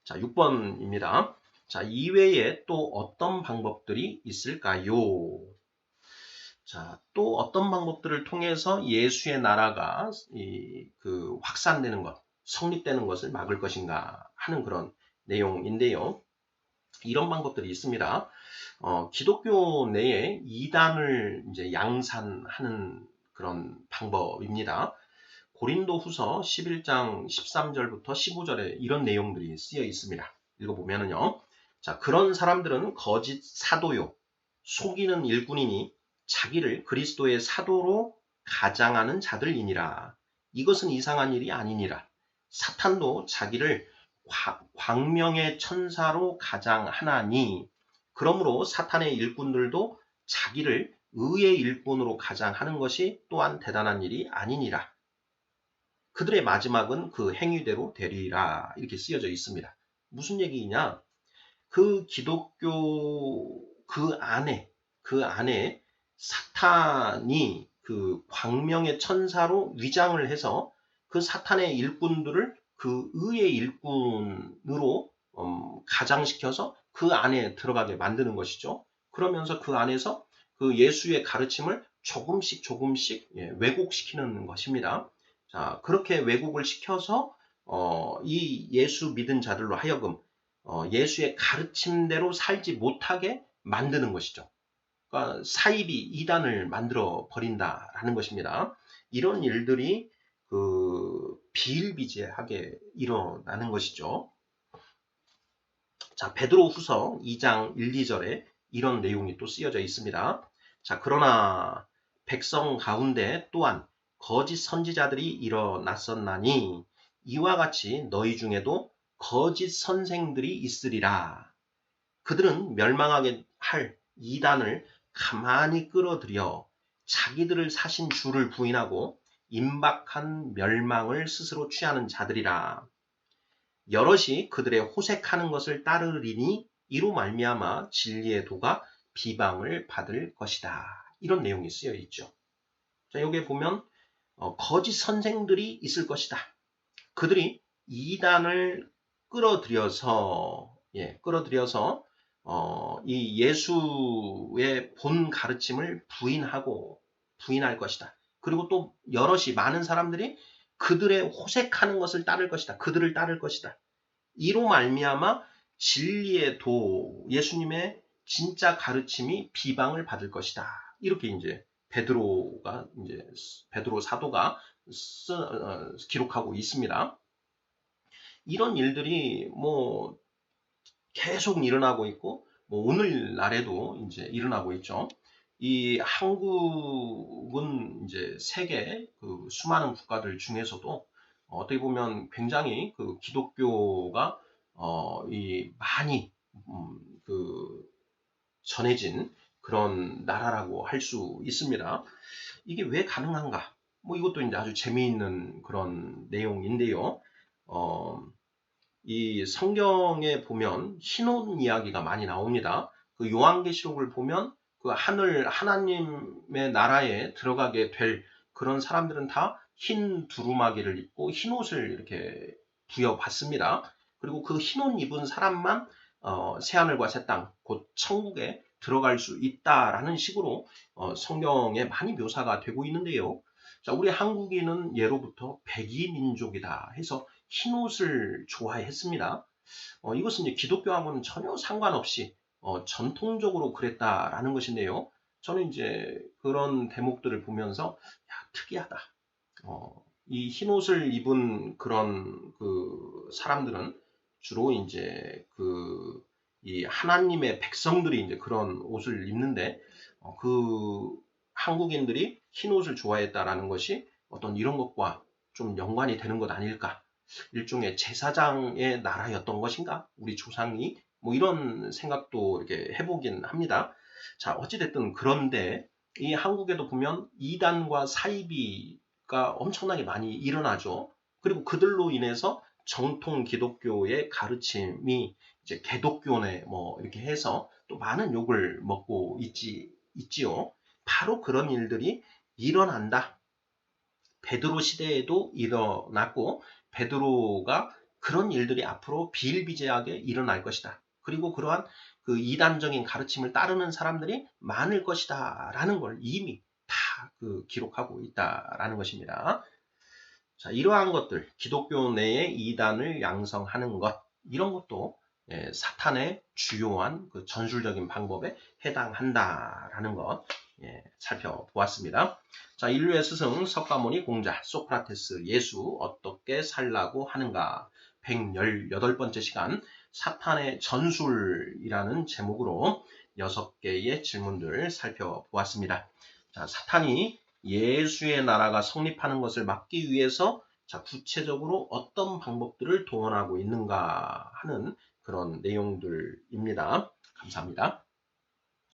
자, 6번입니다. 자, 이외에 또 어떤 방법들이 있을까요? 자, 또 어떤 방법들을 통해서 예수의 나라가 확산되는 것, 성립되는 것을 막을 것인가 하는 그런 내용인데요. 이런 방법들이 있습니다. 기독교 내에 이단을 이제 양산하는 그런 방법입니다. 고린도후서 11장 13절부터 15절에 이런 내용들이 쓰여 있습니다. 읽어보면은요. 자, 그런 사람들은 거짓 사도요, 속이는 일꾼이니 자기를 그리스도의 사도로 가장하는 자들이니라. 이것은 이상한 일이 아니니라. 사탄도 자기를 광명의 천사로 가장하나니, 그러므로 사탄의 일꾼들도 자기를 의의 일꾼으로 가장하는 것이 또한 대단한 일이 아니니라. 그들의 마지막은 그 행위대로 되리라. 이렇게 쓰여져 있습니다. 무슨 얘기냐? 그 기독교 그 안에 사탄이 그 광명의 천사로 위장을 해서 그 사탄의 일꾼들을 그 의의 일꾼으로 가장시켜서 그 안에 들어가게 만드는 것이죠. 그러면서 그 안에서 그 예수의 가르침을 조금씩 왜곡시키는 것입니다. 자, 그렇게 왜곡을 시켜서 이 예수 믿은 자들로 하여금 예수의 가르침대로 살지 못하게 만드는 것이죠. 그러니까 사이비 이단을 만들어 버린다라는 것입니다. 이런 일들이 비일비재하게 일어나는 것이죠. 자, 베드로후서 2장 1, 2절에 이런 내용이 또 쓰여져 있습니다. 자, 그러나 백성 가운데 또한 거짓 선지자들이 일어났었나니 이와 같이 너희 중에도 거짓 선생들이 있으리라. 그들은 멸망하게 할 이단을 가만히 끌어들여 자기들을 사신 주를 부인하고 임박한 멸망을 스스로 취하는 자들이라. 여럿이 그들의 호색하는 것을 따르리니 이로 말미암아 진리의 도가 비방을 받을 것이다. 이런 내용이 쓰여 있죠. 자, 여기에 보면 거짓 선생들이 있을 것이다. 그들이 이단을 끌어들여서 이 예수의 본 가르침을 부인할 것이다. 그리고 또 여럿이 많은 사람들이 그들의 호색하는 것을 따를 것이다. 그들을 따를 것이다. 이로 말미암아 진리의 도, 예수님의 진짜 가르침이 비방을 받을 것이다. 이렇게 이제 베드로 사도가 기록하고 있습니다. 이런 일들이 계속 일어나고 있고, 오늘날에도 이제 일어나고 있죠. 이 한국은 이제 세계 수많은 국가들 중에서도 어떻게 보면 굉장히 기독교가 많이 그 전해진 그런 나라라고 할 수 있습니다. 이게 왜 가능한가? 뭐 이것도 이제 아주 재미있는 그런 내용인데요. 어, 이 성경에 보면 신혼 이야기가 많이 나옵니다. 그 요한계시록을 보면 그 하나님의 나라에 들어가게 될 그런 사람들은 다 흰 두루마기를 입고 흰 옷을 이렇게 부여받습니다. 그리고 그 흰 옷 입은 사람만 새하늘과 새 땅, 곧 천국에 들어갈 수 있다라는 식으로 성경에 많이 묘사가 되고 있는데요. 자, 우리 한국인은 예로부터 백이 민족이다 해서 흰 옷을 좋아했습니다. 이것은 이제 기독교하고는 전혀 상관없이 전통적으로 그랬다라는 것인데요. 저는 이제 그런 대목들을 보면서 야, 특이하다. 이 흰 옷을 입은 그런 그 사람들은 주로 이제 이 하나님의 백성들이 이제 그런 옷을 입는데 그 한국인들이 흰 옷을 좋아했다라는 것이 어떤 이런 것과 좀 연관이 되는 것 아닐까? 일종의 제사장의 나라였던 것인가? 우리 조상이 뭐 이런 생각도 이렇게 해보긴 합니다. 자, 어찌됐든 그런데 이 한국에도 보면 이단과 사이비가 엄청나게 많이 일어나죠. 그리고 그들로 인해서 정통 기독교의 가르침이 이제 개독교네 뭐 이렇게 해서 또 많은 욕을 먹고 있지요. 바로 그런 일들이 일어난다. 베드로 시대에도 일어났고 베드로가 그런 일들이 앞으로 비일비재하게 일어날 것이다. 그리고 그러한 그 이단적인 가르침을 따르는 사람들이 많을 것이다 라는 걸 이미 다 그 기록하고 있다라는 것입니다. 자, 이러한 것들, 기독교 내에 이단을 양성하는 것, 이런 것도 사탄의 주요한 그 전술적인 방법에 해당한다라는 것 살펴보았습니다. 자, 인류의 스승 석가모니 공자 소크라테스 예수 어떻게 살라고 하는가 118번째 시간 사탄의 전술이라는 제목으로 6개의 질문들 살펴보았습니다. 자, 사탄이 예수의 나라가 성립하는 것을 막기 위해서 자, 구체적으로 어떤 방법들을 동원하고 있는가 하는 그런 내용들입니다. 감사합니다.